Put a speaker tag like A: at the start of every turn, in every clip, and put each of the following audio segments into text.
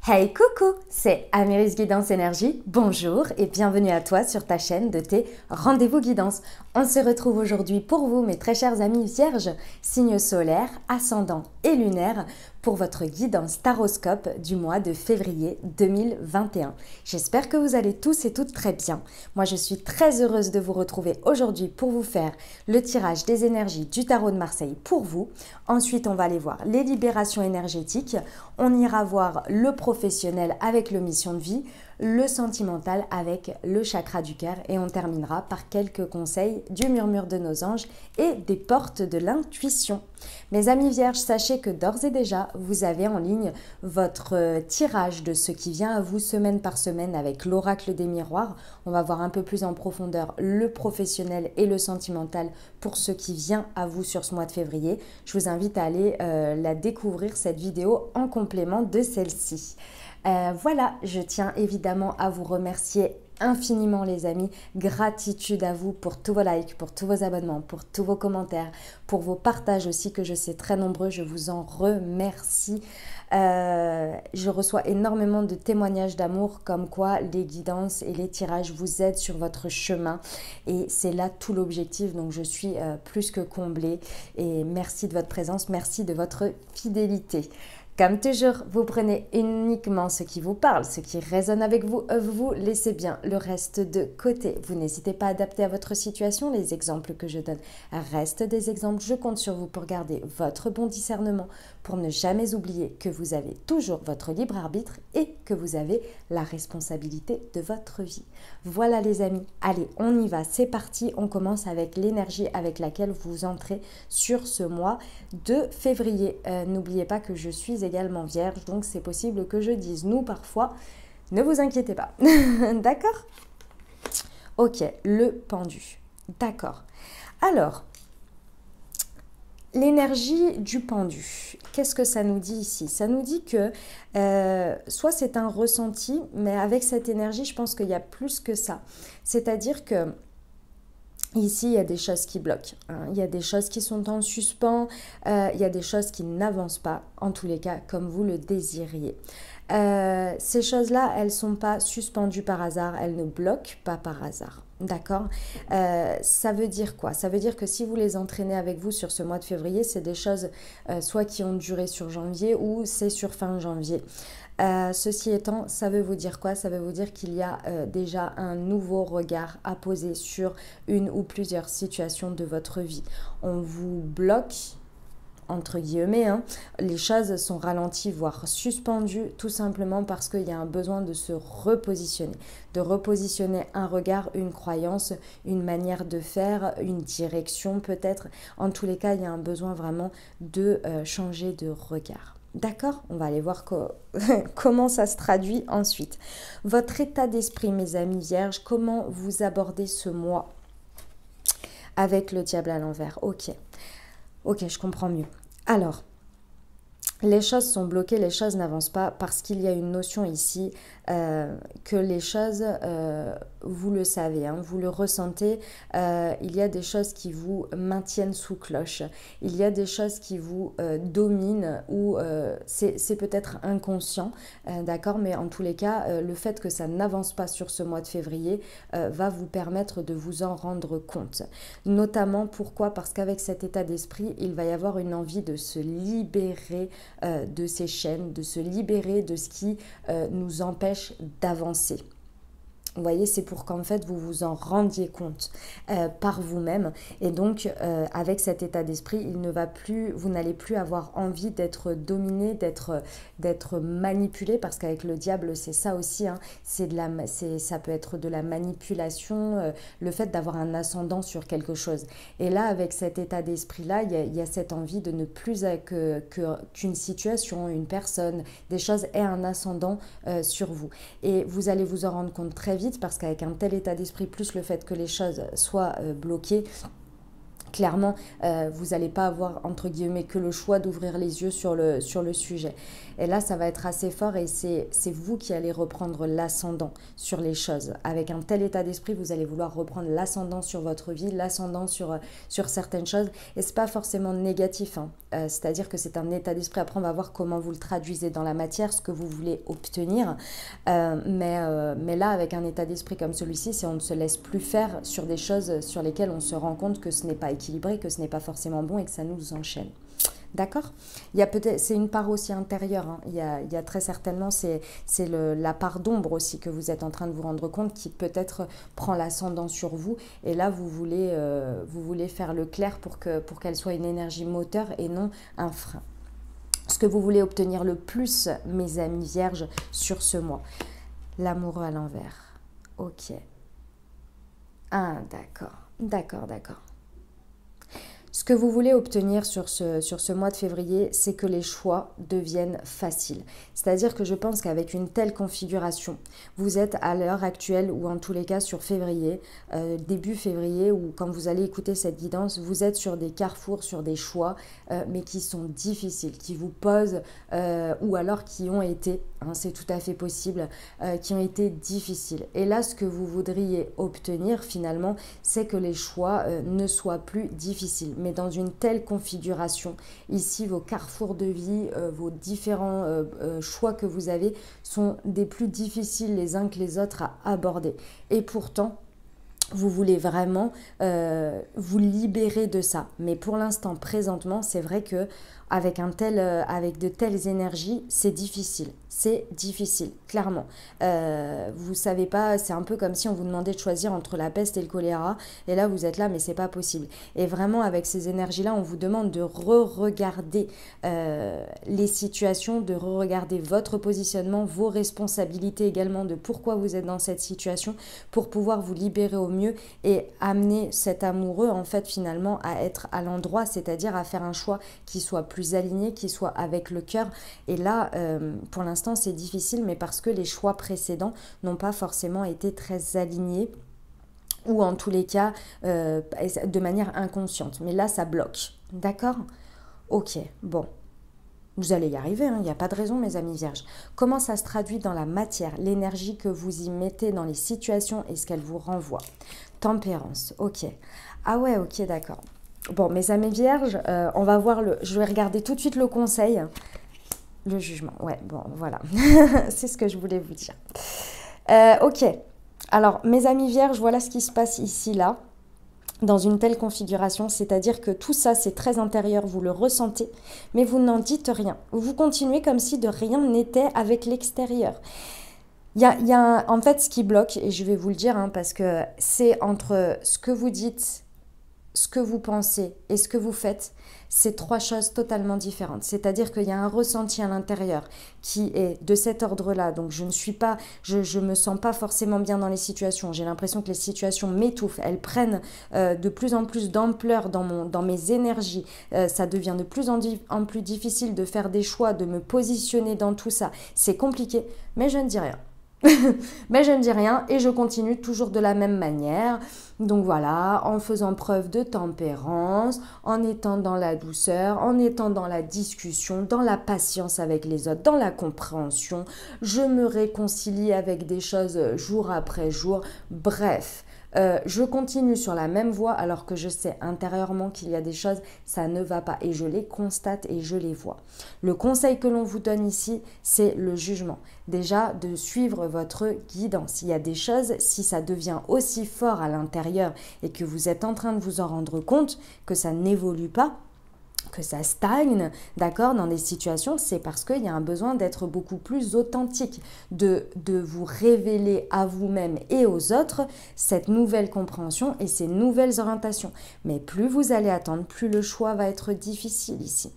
A: Hey coucou, c'est Améris Guidance Énergie, bonjour et bienvenue à toi sur ta chaîne de tes rendez-vous guidance. On se retrouve aujourd'hui pour vous mes très chers amis vierges, signes solaires, ascendants et lunaires pour votre guidance taroscope du mois de février 2021. J'espère que vous allez tous et toutes très bien. Moi je suis très heureuse de vous retrouver aujourd'hui pour vous faire le tirage des énergies du tarot de Marseille pour vous. Ensuite on va aller voir les libérations énergétiques, on ira voir le professionnel avec le mission de vie, le sentimental avec le chakra du cœur et on terminera par quelques conseils du murmure de nos anges et des portes de l'intuition. Mes amis vierges, sachez que d'ores et déjà, vous avez en ligne votre tirage de ce qui vient à vous semaine par semaine avec l'oracle des miroirs. On va voir un peu plus en profondeur le professionnel et le sentimental pour ce qui vient à vous sur ce mois de février. Je vous invite à aller la découvrir, cette vidéo, en complément de celle-ci. Voilà, je tiens évidemment à vous remercier infiniment les amis, gratitude à vous pour tous vos likes, pour tous vos abonnements, pour tous vos commentaires, pour vos partages aussi que je sais très nombreux, je vous en remercie. Je reçois énormément de témoignages d'amour comme quoi les guidances et les tirages vous aident sur votre chemin et c'est là tout l'objectif, donc je suis plus que comblée et merci de votre présence, merci de votre fidélité. Comme toujours, vous prenez uniquement ce qui vous parle, ce qui résonne avec vous, vous laissez bien le reste de côté. Vous n'hésitez pas à adapter à votre situation, les exemples que je donne restent des exemples. Je compte sur vous pour garder votre bon discernement, pour ne jamais oublier que vous avez toujours votre libre arbitre et que vous avez la responsabilité de votre vie. Voilà les amis, allez, on y va, c'est parti. On commence avec l'énergie avec laquelle vous entrez sur ce mois de février. N'oubliez pas que je suis également vierge, donc c'est possible que je dise nous parfois, ne vous inquiétez pas. D'accord? Ok, le pendu. D'accord. Alors, l'énergie du pendu, qu'est-ce que ça nous dit ici? Ça nous dit que soit c'est un ressenti, mais avec cette énergie, je pense qu'il y a plus que ça. C'est-à-dire que ici, il y a des choses qui bloquent, hein. Il y a des choses qui sont en suspens, il y a des choses qui n'avancent pas, en tous les cas, comme vous le désiriez. Ces choses-là, elles ne sont pas suspendues par hasard, elles ne bloquent pas par hasard. D'accord? Ça veut dire quoi? Ça veut dire que si vous les entraînez avec vous sur ce mois de février, c'est des choses soit qui ont duré sur janvier ou c'est sur fin janvier. Ceci étant, ça veut vous dire quoi? Ça veut vous dire qu'il y a déjà un nouveau regard à poser sur une ou plusieurs situations de votre vie. On vous bloque, entre guillemets, hein, les choses sont ralenties, voire suspendues, tout simplement parce qu'il y a un besoin de se repositionner, de repositionner un regard, une croyance, une manière de faire, une direction peut-être. En tous les cas, il y a un besoin vraiment de changer de regard. D'accord? On va aller voir comment ça se traduit ensuite. Votre état d'esprit, mes amis vierges, comment vous abordez ce mois avec le diable à l'envers? Ok, je comprends mieux. Alors, les choses sont bloquées, les choses n'avancent pas parce qu'il y a une notion ici que les choses, vous le savez, hein, vous le ressentez, il y a des choses qui vous maintiennent sous cloche, il y a des choses qui vous dominent ou c'est peut-être inconscient, d'accord, mais en tous les cas, le fait que ça n'avance pas sur ce mois de février va vous permettre de vous en rendre compte. Notamment, pourquoi? Parce qu'avec cet état d'esprit, il va y avoir une envie de se libérer de ces chaînes, de se libérer de ce qui nous empêche d'avancer. Vous voyez, c'est pour qu'en fait vous vous en rendiez compte par vous-même et donc avec cet état d'esprit, vous n'allez plus avoir envie d'être dominé, d'être manipulé parce qu'avec le diable c'est ça aussi, hein, ça peut être de la manipulation, le fait d'avoir un ascendant sur quelque chose. Et là avec cet état d'esprit-là, il y a cette envie de ne plus qu'une situation, une personne, des choses aient un ascendant sur vous. Et vous allez vous en rendre compte très vite parce qu'avec un tel état d'esprit, plus le fait que les choses soient bloquées, Clairement, vous n'allez pas avoir, entre guillemets, que le choix d'ouvrir les yeux sur le sujet. Et là, ça va être assez fort et c'est vous qui allez reprendre l'ascendant sur les choses. Avec un tel état d'esprit, vous allez vouloir reprendre l'ascendant sur votre vie, l'ascendant sur certaines choses. Et ce n'est pas forcément négatif, hein. C'est-à-dire que c'est un état d'esprit. Après, on va voir comment vous le traduisez dans la matière, ce que vous voulez obtenir. Mais là, avec un état d'esprit comme celui-ci, si on ne se laisse plus faire sur des choses sur lesquelles on se rend compte que ce n'est pas équilibré, que ce n'est pas forcément bon et que ça nous enchaîne. D'accord? Il y a peut-être, c'est une part aussi intérieure, hein. Il y a très certainement, c'est la part d'ombre aussi que vous êtes en train de vous rendre compte qui peut-être prend l'ascendant sur vous. Et là, vous voulez faire le clair pour qu'elle soit une énergie moteur et non un frein. Ce que vous voulez obtenir le plus, mes amis vierges, sur ce mois. L'amoureux à l'envers. Ok. Ah, d'accord. D'accord, d'accord. Ce que vous voulez obtenir sur ce mois de février, c'est que les choix deviennent faciles. C'est-à-dire que je pense qu'avec une telle configuration, vous êtes à l'heure actuelle, ou en tous les cas sur février, début février, ou quand vous allez écouter cette guidance, vous êtes sur des carrefours, sur des choix, mais qui sont difficiles, qui vous posent, ou alors qui ont été, hein, c'est tout à fait possible, qui ont été difficiles. Et là, ce que vous voudriez obtenir finalement, c'est que les choix ne soient plus difficiles. Mais dans une telle configuration, ici, vos carrefours de vie, vos différents choix que vous avez sont des plus difficiles les uns que les autres à aborder. Et pourtant, vous voulez vraiment vous libérer de ça. Mais pour l'instant, présentement, c'est vrai que avec de telles énergies, c'est difficile. C'est difficile, clairement. Vous savez pas, c'est un peu comme si on vous demandait de choisir entre la peste et le choléra. Et là, vous êtes là, mais c'est pas possible. Et vraiment, avec ces énergies-là, on vous demande de re-regarder les situations, de re-regarder votre positionnement, vos responsabilités également, de pourquoi vous êtes dans cette situation, pour pouvoir vous libérer au mieux et amener cet amoureux, en fait, finalement, à être à l'endroit, c'est-à-dire à faire un choix qui soit plus aligné, qui soit avec le cœur. Et là, pour l'instant, c'est difficile, mais parce que les choix précédents n'ont pas forcément été très alignés, ou en tous les cas, de manière inconsciente. Mais là, ça bloque. D'accord? Ok, bon. Vous allez y arriver, hein, il n'y a pas de raison, mes amis vierges. Comment ça se traduit dans la matière, l'énergie que vous y mettez dans les situations et ce qu'elle vous renvoie? Tempérance, ok. Ah ouais, ok, d'accord. Bon, mes amis vierges, on va voir je vais regarder tout de suite le conseil. Le jugement, ouais, bon, voilà. C'est ce que je voulais vous dire. Ok. Alors, mes amis vierges, voilà ce qui se passe ici, là, dans une telle configuration. C'est-à-dire que tout ça, c'est très intérieur, vous le ressentez, mais vous n'en dites rien. Vous continuez comme si de rien n'était avec l'extérieur. Il y a en fait, ce qui bloque, et je vais vous le dire, hein, parce que c'est entre ce que vous dites, ce que vous pensez et ce que vous faites, c'est trois choses totalement différentes. C'est-à-dire qu'il y a un ressenti à l'intérieur qui est de cet ordre-là. Donc je me sens pas forcément bien dans les situations. J'ai l'impression que les situations m'étouffent. Elles prennent de plus en plus d'ampleur dans mes énergies. Ça devient de plus en plus difficile de faire des choix, de me positionner dans tout ça. C'est compliqué, mais je ne dis rien. Mais je ne dis rien et je continue toujours de la même manière. Donc voilà, en faisant preuve de tempérance, en étant dans la douceur, en étant dans la discussion, dans la patience avec les autres, dans la compréhension. Je me réconcilie avec des choses jour après jour. Bref. Je continue sur la même voie alors que je sais intérieurement qu'il y a des choses, ça ne va pas et je les constate et je les vois. Le conseil que l'on vous donne ici, c'est le jugement. Déjà, de suivre votre guidance. Il y a des choses, si ça devient aussi fort à l'intérieur et que vous êtes en train de vous en rendre compte, que ça n'évolue pas, que ça stagne, d'accord, dans des situations, c'est parce qu'il y a un besoin d'être beaucoup plus authentique, de vous révéler à vous-même et aux autres cette nouvelle compréhension et ces nouvelles orientations. Mais plus vous allez attendre, plus le choix va être difficile ici.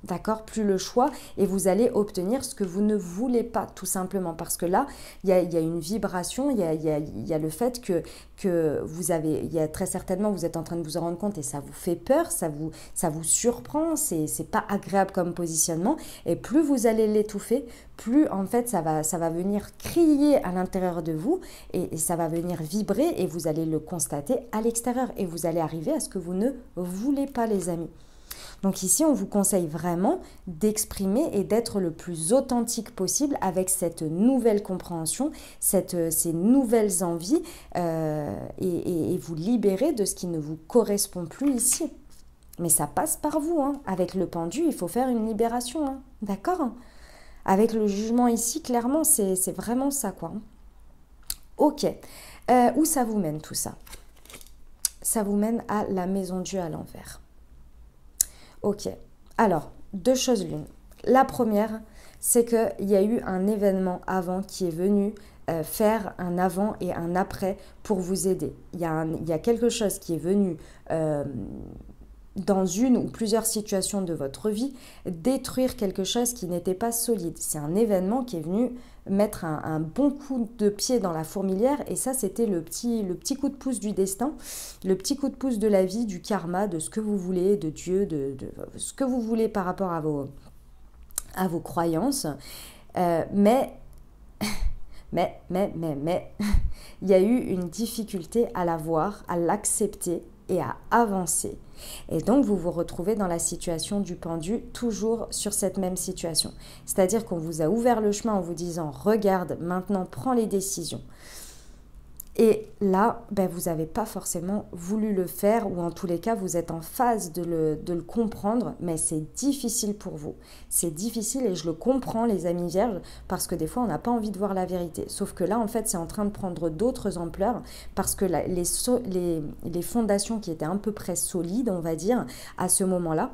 A: D'accord, plus le choix, et vous allez obtenir ce que vous ne voulez pas, tout simplement. Parce que là, il y a une vibration, il y a le fait que vous avez, il y a très certainement, vous êtes en train de vous en rendre compte et ça vous fait peur, ça vous surprend, c'est pas agréable comme positionnement. Et plus vous allez l'étouffer, plus en fait ça va venir crier à l'intérieur de vous et ça va venir vibrer et vous allez le constater à l'extérieur. Et vous allez arriver à ce que vous ne voulez pas, les amis. Donc ici, on vous conseille vraiment d'exprimer et d'être le plus authentique possible avec cette nouvelle compréhension, ces nouvelles envies et vous libérer de ce qui ne vous correspond plus ici. Mais ça passe par vous, hein. Avec le pendu, il faut faire une libération, hein. D'accord? Avec le jugement ici, clairement, c'est vraiment ça, quoi. Ok. Où ça vous mène tout ça? Ça vous mène à la maison Dieu à l'envers. Ok, alors, deux choses l'une. La première, c'est qu'il y a eu un événement avant qui est venu faire un avant et un après pour vous aider. Il y a quelque chose qui est venu dans une ou plusieurs situations de votre vie détruire quelque chose qui n'était pas solide. C'est un événement qui est venu mettre un bon coup de pied dans la fourmilière et ça c'était le petit coup de pouce du destin, le petit coup de pouce de la vie, du karma, de ce que vous voulez, de Dieu, de ce que vous voulez par rapport à vos croyances. Mais il y a eu une difficulté à la voir, à l'accepter et à avancer. Et donc, vous vous retrouvez dans la situation du pendu, toujours sur cette même situation. C'est-à-dire qu'on vous a ouvert le chemin en vous disant « Regarde, maintenant, prends les décisions ». Et là, vous n'avez pas forcément voulu le faire, ou en tous les cas, vous êtes en phase de le comprendre, mais c'est difficile pour vous. C'est difficile et je le comprends, les amis vierges, parce que des fois, on n'a pas envie de voir la vérité. Sauf que là, en fait, c'est en train de prendre d'autres ampleurs, parce que les fondations qui étaient à peu près solides, on va dire, à ce moment-là,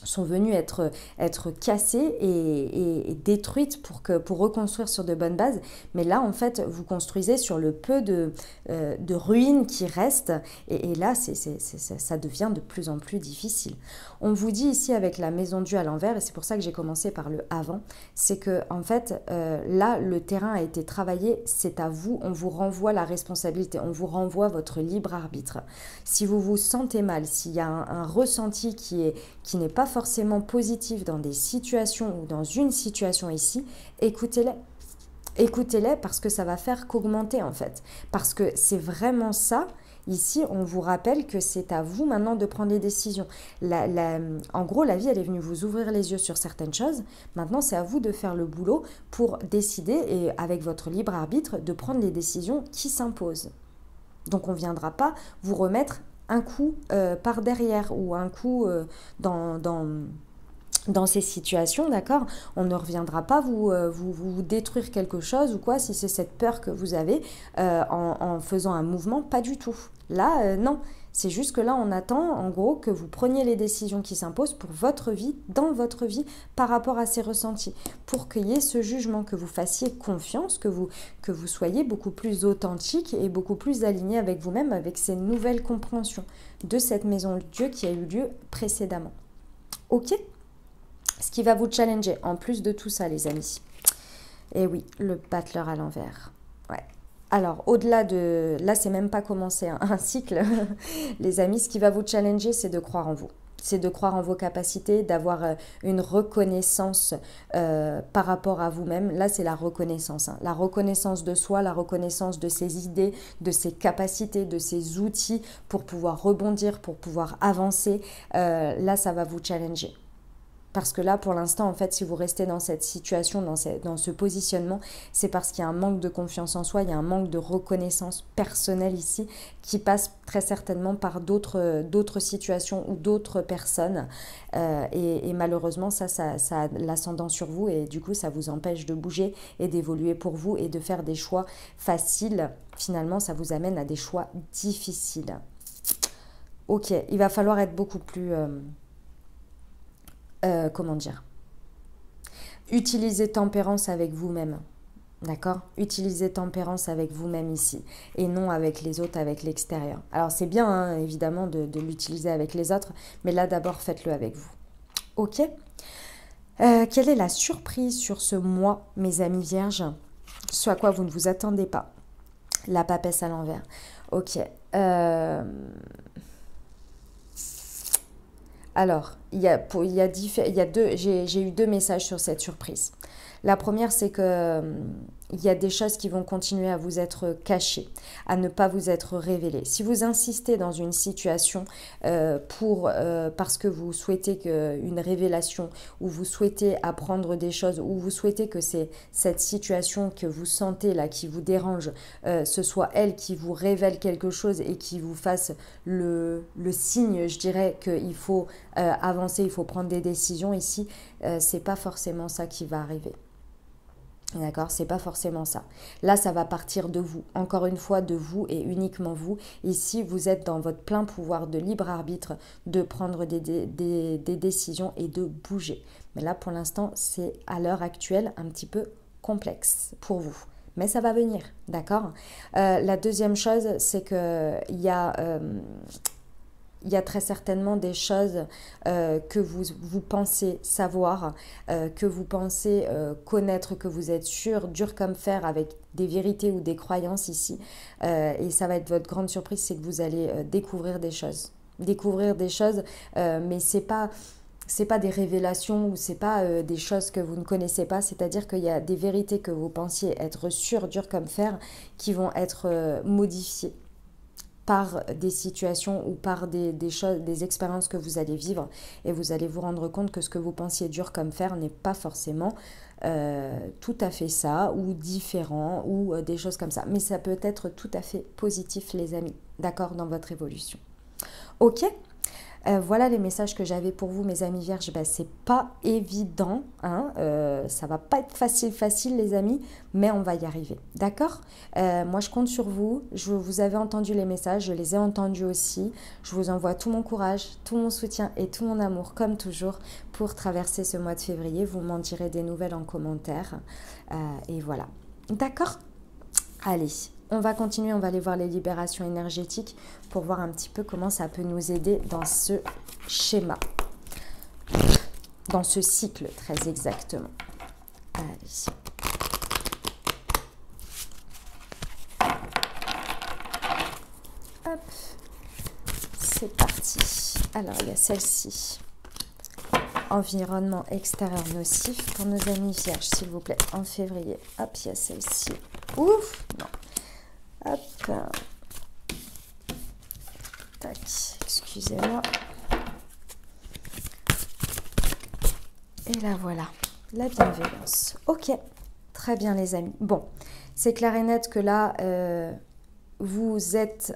A: sont venues être cassées et détruites pour reconstruire sur de bonnes bases. Mais là, en fait, vous construisez sur le peu de ruines qui restent. Et là, ça devient de plus en plus difficile. On vous dit ici avec la maison Dieu à l'envers, et c'est pour ça que j'ai commencé par le avant, c'est que en fait, là, le terrain a été travaillé, c'est à vous, on vous renvoie la responsabilité, on vous renvoie votre libre arbitre. Si vous vous sentez mal, s'il y a un ressenti qui n'est pas forcément positif dans des situations ou dans une situation ici, écoutez-les. Écoutez-les parce que ça va faire qu'augmenter en fait. Parce que c'est vraiment ça. Ici, on vous rappelle que c'est à vous maintenant de prendre les décisions. En gros, la vie, elle est venue vous ouvrir les yeux sur certaines choses. Maintenant, c'est à vous de faire le boulot pour décider et avec votre libre arbitre, de prendre les décisions qui s'imposent. Donc, on ne viendra pas vous remettre un coup par derrière ou un coup dans ces situations, d'accord? On ne reviendra pas vous détruire quelque chose ou quoi, si c'est cette peur que vous avez en faisant un mouvement, pas du tout. Là, non. C'est juste que là, on attend, en gros, que vous preniez les décisions qui s'imposent pour votre vie, dans votre vie, par rapport à ces ressentis. Pour qu'il y ait ce jugement, que vous fassiez confiance, que vous soyez beaucoup plus authentique et beaucoup plus aligné avec vous-même, avec ces nouvelles compréhensions de cette maison de Dieu qui a eu lieu précédemment. Ok? Ce qui va vous challenger, en plus de tout ça, les amis. Et oui, le battleur à l'envers. Ouais. Alors, au-delà de... Là, c'est même pas commencé un cycle. Les amis, ce qui va vous challenger, c'est de croire en vous. C'est de croire en vos capacités, d'avoir une reconnaissance par rapport à vous-même. Là, c'est la reconnaissance. Hein. La reconnaissance de soi, la reconnaissance de ses idées, de ses capacités, de ses outils pour pouvoir rebondir, pour pouvoir avancer. Là, ça va vous challenger. Parce que là, pour l'instant, en fait, si vous restez dans cette situation, dans ce positionnement, c'est parce qu'il y a un manque de confiance en soi, il y a un manque de reconnaissance personnelle ici qui passe très certainement par d'autres situations ou d'autres personnes. Et malheureusement, ça a l'ascendant sur vous et du coup, ça vous empêche de bouger et d'évoluer pour vous et de faire des choix faciles. Finalement, ça vous amène à des choix difficiles. Ok, il va falloir être beaucoup plus... comment dire, utilisez tempérance avec vous-même, d'accord? Utilisez tempérance avec vous-même ici, et non avec les autres, avec l'extérieur. Alors c'est bien, hein, évidemment, de l'utiliser avec les autres, mais là d'abord faites-le avec vous. Ok? Quelle est la surprise sur ce mois, mes amis vierges? Ce à quoi vous ne vous attendez pas. La papesse à l'envers. Ok. Alors, j'ai eu deux messages sur cette surprise. La première, c'est que il y a des choses qui vont continuer à vous être cachées, à ne pas vous être révélées. Si vous insistez dans une situation parce que vous souhaitez une révélation, ou vous souhaitez apprendre des choses, ou vous souhaitez que c'est cette situation que vous sentez là, qui vous dérange, ce soit elle qui vous révèle quelque chose et qui vous fasse le signe, je dirais, qu'il faut avancer, il faut prendre des décisions ici, c'est pas forcément ça qui va arriver. D'accord, c'est pas forcément ça. Là, ça va partir de vous. Encore une fois, de vous et uniquement vous. Ici, vous êtes dans votre plein pouvoir de libre arbitre de prendre des décisions et de bouger. Mais là, pour l'instant, c'est à l'heure actuelle un petit peu complexe pour vous. Mais ça va venir, d'accord. La deuxième chose, c'est qu'il y a... il y a très certainement des choses que vous pensez savoir, que vous pensez connaître, que vous êtes sûr, dur comme fer, avec des vérités ou des croyances ici. Et ça va être votre grande surprise, c'est que vous allez découvrir des choses. Découvrir des choses, mais c'est pas des révélations ou c'est pas des choses que vous ne connaissez pas. C'est-à-dire qu'il y a des vérités que vous pensiez être sûres, dur comme fer, qui vont être modifiées par des situations ou par des choses, des expériences que vous allez vivre, et vous allez vous rendre compte que ce que vous pensiez dur comme fer n'est pas forcément tout à fait ça, ou différent, ou des choses comme ça. Mais ça peut être tout à fait positif, les amis, d'accord, dans votre évolution. Ok. Voilà les messages que j'avais pour vous, mes amis vierges. Ben, c'est pas évident, hein, ça va pas être facile les amis, mais on va y arriver, d'accord. Moi je compte sur vous, vous avez entendu les messages, je les ai entendus aussi. Je vous envoie tout mon courage, tout mon soutien et tout mon amour, comme toujours, pour traverser ce mois de février. Vous m'en direz des nouvelles en commentaire, et voilà, d'accord. Allez, on va continuer, on va aller voir les libérations énergétiques pour voir un petit peu comment ça peut nous aider dans ce schéma, dans ce cycle très exactement. Allez. Hop, c'est parti. Alors, il y a celle-ci. Environnement extérieur nocif pour nos amis vierges, s'il vous plaît, en février. Hop, il y a celle-ci. Ouf, non. Hop. Tac, excusez-moi. Et là, voilà. La bienveillance. Ok, très bien les amis. Bon, c'est clair et net que là, vous êtes...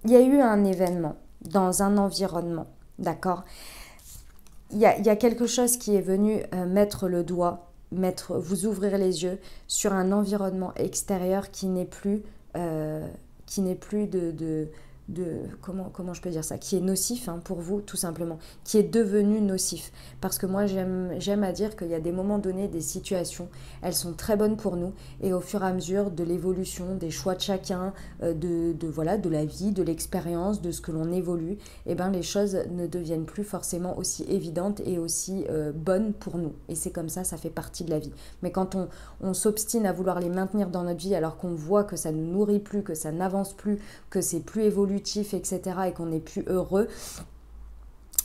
A: Il y a eu un événement dans un environnement, d'accord ? Il y a quelque chose qui est venu mettre le doigt, vous ouvrir les yeux sur un environnement extérieur qui n'est plus comment je peux dire ça, qui est nocif, hein, pour vous tout simplement, qui est devenu nocif. Parce que moi j'aime à dire qu'il y a des moments donnés, des situations, elles sont très bonnes pour nous, et au fur et à mesure de l'évolution, des choix de chacun, de la vie, de l'expérience, de ce que l'on évolue, et ben les choses ne deviennent plus forcément aussi évidentes et aussi bonnes pour nous. Et c'est comme ça fait partie de la vie. Mais quand on s'obstine à vouloir les maintenir dans notre vie alors qu'on voit que ça ne nous nourrit plus, que ça n'avance plus, que c'est plus évolutif, etc., et qu'on n'est plus heureux,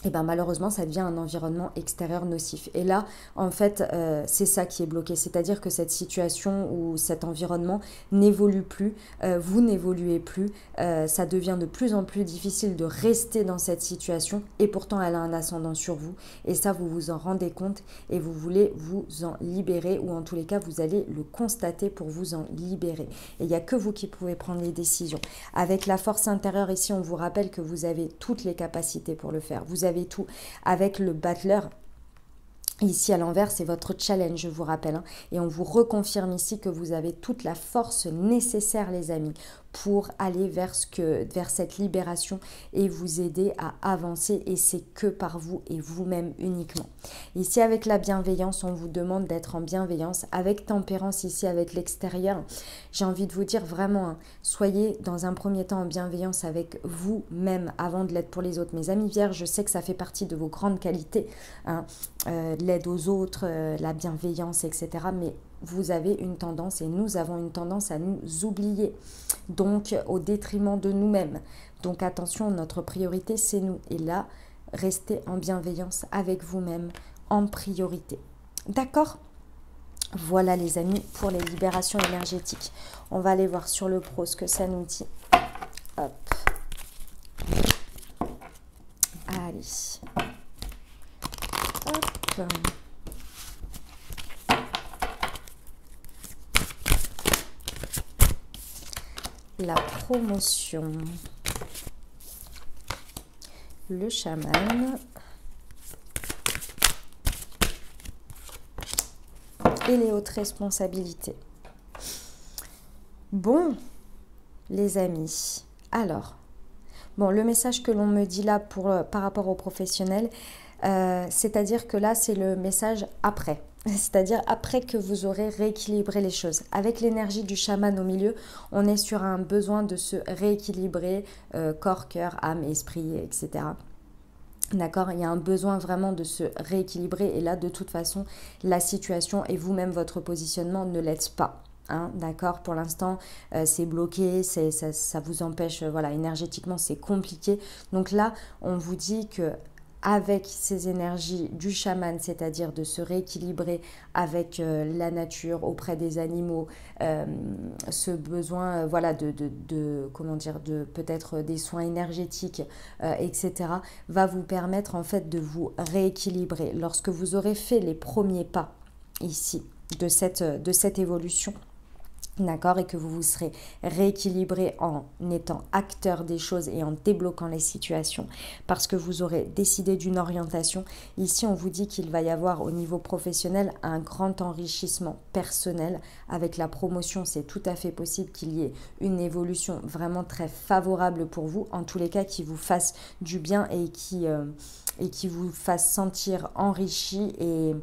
A: et ben malheureusement ça devient un environnement extérieur nocif. Et là en fait c'est ça qui est bloqué, c'est-à-dire que cette situation ou cet environnement n'évolue plus, vous n'évoluez plus, ça devient de plus en plus difficile de rester dans cette situation, et pourtant elle a un ascendant sur vous, et ça vous vous en rendez compte et vous voulez vous en libérer, ou en tous les cas vous allez le constater pour vous en libérer. Et il n'y a que vous qui pouvez prendre les décisions. Avec la force intérieure ici, on vous rappelle que vous avez toutes les capacités pour le faire. Vous avez tout. Avec le battleur ici à l'envers, c'est votre challenge, je vous rappelle, hein. Et on vous reconfirme ici que vous avez toute la force nécessaire, les amis, pour aller vers cette libération et vous aider à avancer, et c'est que par vous et vous-même uniquement. Ici avec la bienveillance, on vous demande d'être en bienveillance, avec tempérance ici avec l'extérieur. J'ai envie de vous dire vraiment, hein, soyez dans un premier temps en bienveillance avec vous-même avant de l'être pour les autres. Mes amis vierges, je sais que ça fait partie de vos grandes qualités, hein, l'aide aux autres, la bienveillance, etc. Mais vous avez une tendance, et nous avons une tendance à nous oublier, donc au détriment de nous-mêmes. Donc attention, notre priorité c'est nous, et là, restez en bienveillance avec vous-même en priorité. D'accord ? Voilà les amis pour les libérations énergétiques. On va aller voir sur le pro ce que ça nous dit. Hop. Allez. Hop. La promotion. Le chaman. Et les hautes responsabilités. Bon, les amis, alors, bon, le message que l'on me dit là par rapport aux professionnels, c'est-à-dire que là, c'est le message après. C'est-à-dire après que vous aurez rééquilibré les choses. Avec l'énergie du chaman au milieu, on est sur un besoin de se rééquilibrer, corps, cœur, âme, esprit, etc. D'accord, il y a un besoin vraiment de se rééquilibrer, et là de toute façon la situation et vous-même votre positionnement ne l'aide pas, hein, d'accord. Pour l'instant c'est bloqué, ça vous empêche, voilà, énergétiquement c'est compliqué. Donc là on vous dit que avec ces énergies du chaman, c'est-à-dire de se rééquilibrer avec la nature, auprès des animaux, ce besoin voilà, comment dire, de peut-être des soins énergétiques, etc., va vous permettre en fait de vous rééquilibrer. Lorsque vous aurez fait les premiers pas ici de cette évolution, d'accord, et que vous vous serez rééquilibré en étant acteur des choses et en débloquant les situations, parce que vous aurez décidé d'une orientation. Ici, on vous dit qu'il va y avoir au niveau professionnel un grand enrichissement personnel. Avec la promotion, c'est tout à fait possible qu'il y ait une évolution vraiment très favorable pour vous, en tous les cas qui vous fasse du bien et qui vous fasse sentir enrichi, et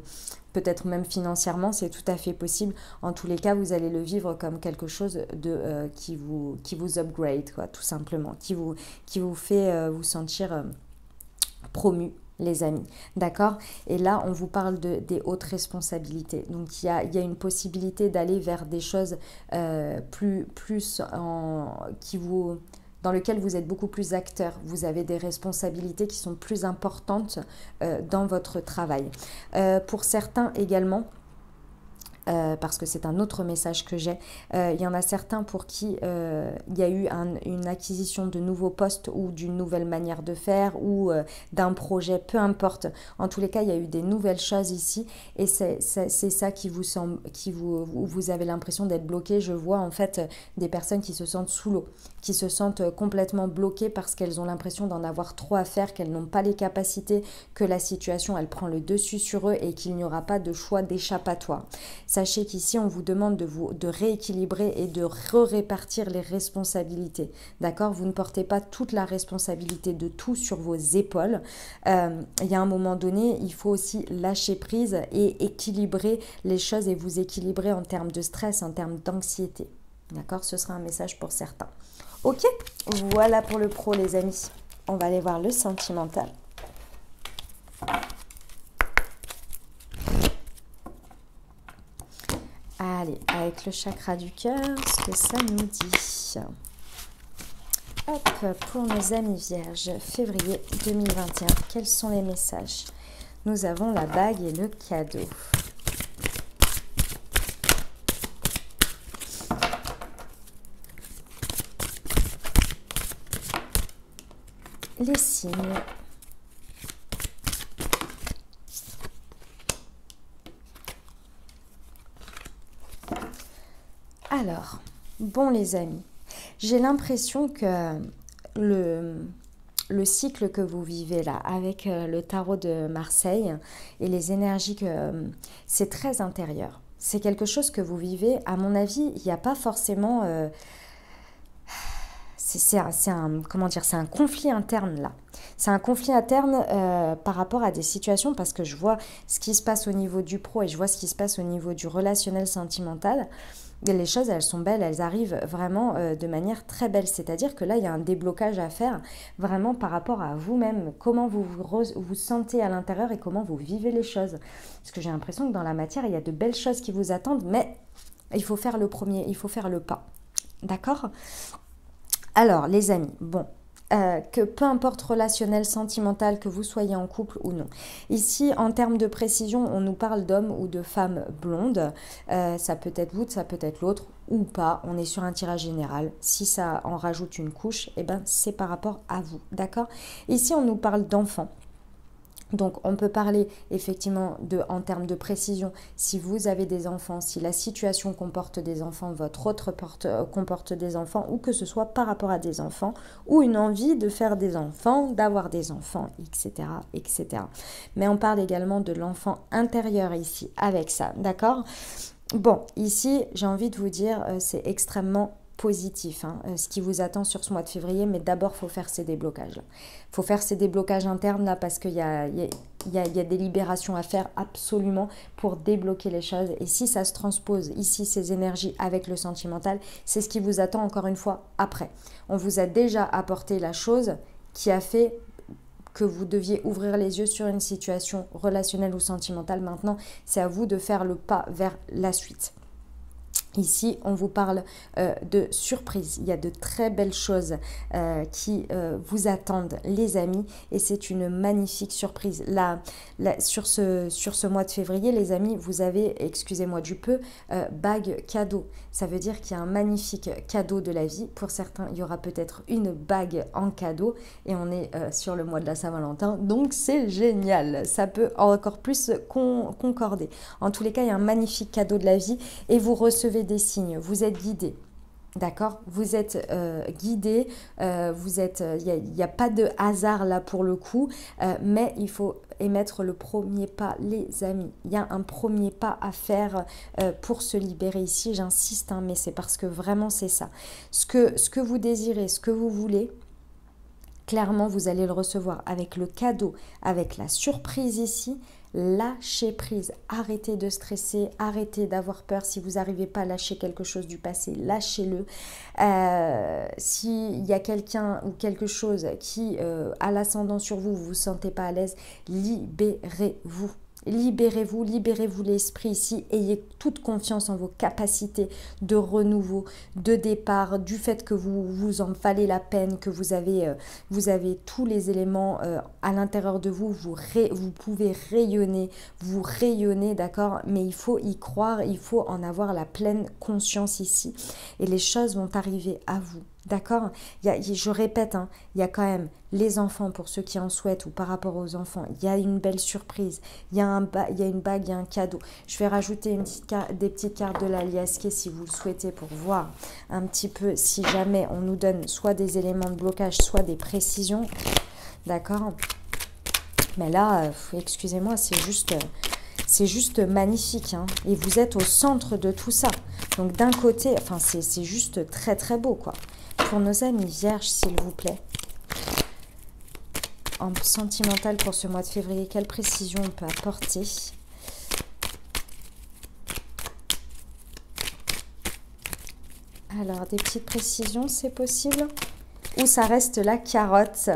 A: peut-être même financièrement, c'est tout à fait possible. En tous les cas, vous allez le vivre comme quelque chose de qui vous upgrade, quoi, tout simplement, qui vous fait vous sentir promu, les amis, d'accord. Et là, on vous parle des hautes responsabilités. Donc, il y a une possibilité d'aller vers des choses dans lequel vous êtes beaucoup plus acteur. Vous avez des responsabilités qui sont plus importantes dans votre travail. Pour certains également, parce que c'est un autre message que j'ai, il y en a certains pour qui il y a eu une acquisition de nouveaux postes ou d'une nouvelle manière de faire ou d'un projet, peu importe. En tous les cas, il y a eu des nouvelles choses ici, et c'est ça qui vous semble, où vous avez l'impression d'être bloqué. Je vois en fait des personnes qui se sentent sous l'eau, qui se sentent complètement bloquées parce qu'elles ont l'impression d'en avoir trop à faire, qu'elles n'ont pas les capacités, que la situation elle prend le dessus sur eux et qu'il n'y aura pas de choix d'échappatoire. Sachez qu'ici, on vous demande de rééquilibrer et de répartir les responsabilités. D'accord ? Vous ne portez pas toute la responsabilité de tout sur vos épaules. Il y a un moment donné, il faut aussi lâcher prise et équilibrer les choses, et vous équilibrer en termes de stress, en termes d'anxiété. D'accord ? Ce sera un message pour certains. Ok ? Voilà pour le pro, les amis. On va aller voir le sentimental. Allez, avec le chakra du cœur, ce que ça nous dit. Hop, pour nos amis vierges, février 2021, quels sont les messages? Nous avons la bague et le cadeau. Les signes. Alors, bon les amis, j'ai l'impression que le cycle que vous vivez là, avec le tarot de Marseille et les énergies, c'est très intérieur. C'est quelque chose que vous vivez, à mon avis, il n'y a pas forcément... comment dire, c'est un conflit interne là. C'est un conflit interne par rapport à des situations parce que je vois ce qui se passe au niveau du pro et je vois ce qui se passe au niveau du relationnel sentimental. Et les choses, elles sont belles, elles arrivent vraiment de manière très belle. C'est-à-dire que là, il y a un déblocage à faire vraiment par rapport à vous-même, comment vous sentez à l'intérieur et comment vous vivez les choses. Parce que j'ai l'impression que dans la matière, il y a de belles choses qui vous attendent, mais il faut faire le premier, il faut faire le pas. D'accord ? Alors, les amis, bon, que peu importe relationnel, sentimental, que vous soyez en couple ou non. Ici, en termes de précision, on nous parle d'hommes ou de femmes blondes. Ça peut être vous, ça peut être l'autre ou pas. On est sur un tirage général. Si ça en rajoute une couche, eh ben, c'est par rapport à vous. D'accord ? Ici, on nous parle d'enfants. Donc, on peut parler effectivement en termes de précision, si vous avez des enfants, si la situation comporte des enfants, votre autre comporte des enfants, ou que ce soit par rapport à des enfants, ou une envie de faire des enfants, d'avoir des enfants, etc., etc. Mais on parle également de l'enfant intérieur ici, avec ça, d'accord ? Bon, ici, j'ai envie de vous dire, c'est extrêmement positif, ce qui vous attend sur ce mois de février, mais d'abord, il faut faire ces déblocages-là. Il faut faire ces déblocages internes, là, parce qu'il y a des libérations à faire absolument pour débloquer les choses. Et si ça se transpose ici, ces énergies avec le sentimental, c'est ce qui vous attend encore une fois après. On vous a déjà apporté la chose qui a fait que vous deviez ouvrir les yeux sur une situation relationnelle ou sentimentale. Maintenant, c'est à vous de faire le pas vers la suite. Ici, on vous parle de surprise. Il y a de très belles choses qui vous attendent, les amis, et c'est une magnifique surprise. Là, sur ce mois de février, les amis, vous avez, excusez-moi du peu, bague cadeau. Ça veut dire qu'il y a un magnifique cadeau de la vie. Pour certains, il y aura peut-être une bague en cadeau, et on est sur le mois de la Saint-Valentin, donc c'est génial. Ça peut encore plus concorder. En tous les cas, il y a un magnifique cadeau de la vie, et vous recevez des signes, vous êtes guidé, d'accord, vous êtes guidé, il n'y a pas de hasard là pour le coup, mais il faut émettre le premier pas, les amis. Il y a un premier pas à faire pour se libérer ici, j'insiste, mais c'est parce que vraiment c'est ça. Ce que vous désirez, ce que vous voulez, clairement vous allez le recevoir avec le cadeau, avec la surprise ici. Lâchez prise, arrêtez de stresser, arrêtez d'avoir peur. Si vous n'arrivez pas à lâcher quelque chose du passé, lâchez-le. S'il y a quelqu'un ou quelque chose qui a l'ascendant sur vous, vous ne vous sentez pas à l'aise, libérez-vous. Libérez-vous l'esprit ici, ayez toute confiance en vos capacités de renouveau, de départ, du fait que vous en valez la peine, que vous avez tous les éléments à l'intérieur de vous, vous pouvez rayonner, vous rayonnez, d'accord, mais il faut y croire, il faut en avoir la pleine conscience ici, et les choses vont arriver à vous. D'accord, je répète, il y a quand même les enfants pour ceux qui en souhaitent ou par rapport aux enfants. Il y a une belle surprise, il y a une bague, il y a un cadeau. Je vais rajouter des petites cartes de l'Aliasqué si vous le souhaitez pour voir un petit peu si jamais on nous donne soit des éléments de blocage, soit des précisions. D'accord, mais là, excusez-moi, c'est juste magnifique, et vous êtes au centre de tout ça. Donc d'un côté, enfin c'est juste très très beau quoi. Pour nos amis vierges, s'il vous plaît. En sentimental pour ce mois de février, quelle précision on peut apporter? Alors, des petites précisions, c'est possible? Ou ça reste la carotte?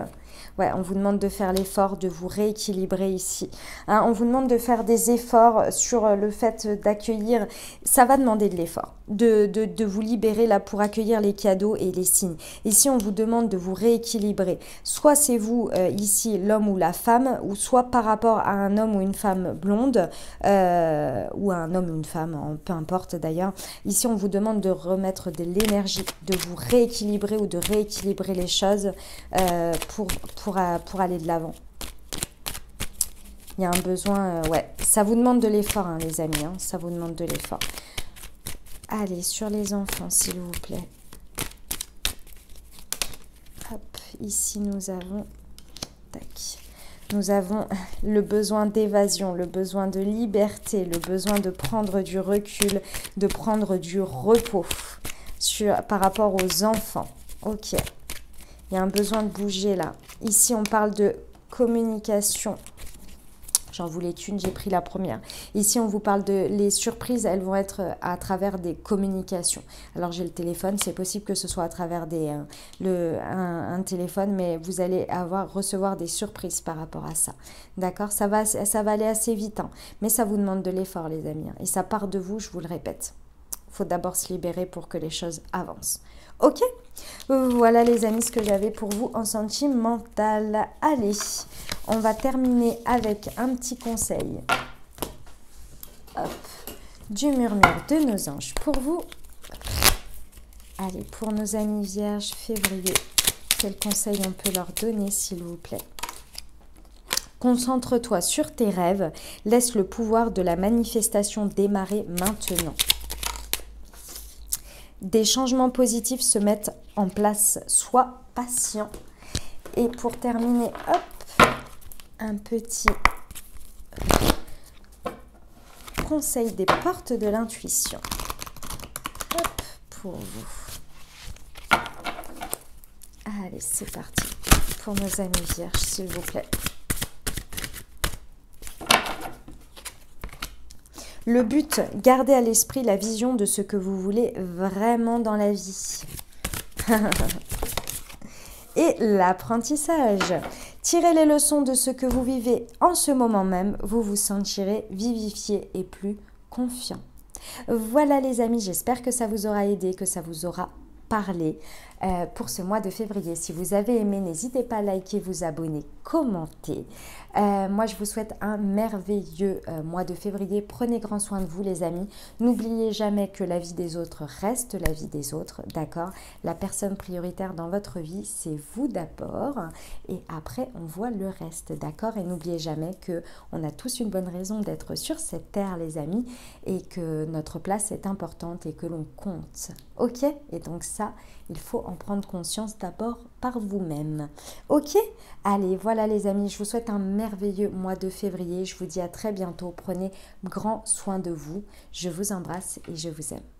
A: Ouais, on vous demande de faire l'effort de vous rééquilibrer ici. On vous demande de faire des efforts sur le fait d'accueillir. Ça va demander de l'effort, de vous libérer là pour accueillir les cadeaux et les signes. Ici, on vous demande de vous rééquilibrer. Soit c'est vous, ici, l'homme ou la femme, ou soit par rapport à un homme ou une femme blonde, ou à un homme ou une femme, peu importe d'ailleurs. Ici, on vous demande de remettre de l'énergie, de vous rééquilibrer ou de rééquilibrer les choses pour aller de l'avant. Il y a un besoin, ouais, ça vous demande de l'effort, les amis, ça vous demande de l'effort. Allez, sur les enfants, s'il vous plaît. Hop, ici nous avons, tac, nous avons le besoin d'évasion, le besoin de liberté, le besoin de prendre du recul, de prendre du repos par rapport aux enfants. Ok. Il y a un besoin de bouger là. Ici, on parle de communication. J'en voulais une, j'ai pris la première. Ici, on vous parle de les surprises, elles vont être à travers des communications. Alors, j'ai le téléphone, c'est possible que ce soit à travers un téléphone, mais vous allez recevoir des surprises par rapport à ça. D'accord, ça va aller assez vite, hein, mais ça vous demande de l'effort, les amis. Et ça part de vous, je vous le répète. Il faut d'abord se libérer pour que les choses avancent. Ok, voilà les amis ce que j'avais pour vous en sentimental. Allez, on va terminer avec un petit conseil. Hop, du murmure de nos anges pour vous. Allez, pour nos amis vierges, février, quel conseil on peut leur donner s'il vous plaît? Concentre-toi sur tes rêves, laisse le pouvoir de la manifestation démarrer maintenant. Des changements positifs se mettent en place, sois patient. Et pour terminer, hop, un petit conseil des portes de l'intuition. Hop, pour vous. Allez, c'est parti. Pour nos amis vierges, s'il vous plaît. Le but, gardez à l'esprit la vision de ce que vous voulez vraiment dans la vie. Et l'apprentissage. Tirez les leçons de ce que vous vivez en ce moment même. Vous vous sentirez vivifié et plus confiant. Voilà les amis, j'espère que ça vous aura aidé, que ça vous aura parlé pour ce mois de février. Si vous avez aimé, n'hésitez pas à liker, vous abonner, commenter. Moi, je vous souhaite un merveilleux mois de février. Prenez grand soin de vous, les amis. N'oubliez jamais que la vie des autres reste la vie des autres, d'accord? La personne prioritaire dans votre vie, c'est vous d'abord. Et après, on voit le reste, d'accord? Et n'oubliez jamais qu'on a tous une bonne raison d'être sur cette terre, les amis, et que notre place est importante et que l'on compte. Ok? Et donc ça, il faut en prendre conscience d'abord par vous-même. Ok? Allez, voilà les amis, je vous souhaite un merveilleux mois de février. Je vous dis à très bientôt. Prenez grand soin de vous. Je vous embrasse et je vous aime.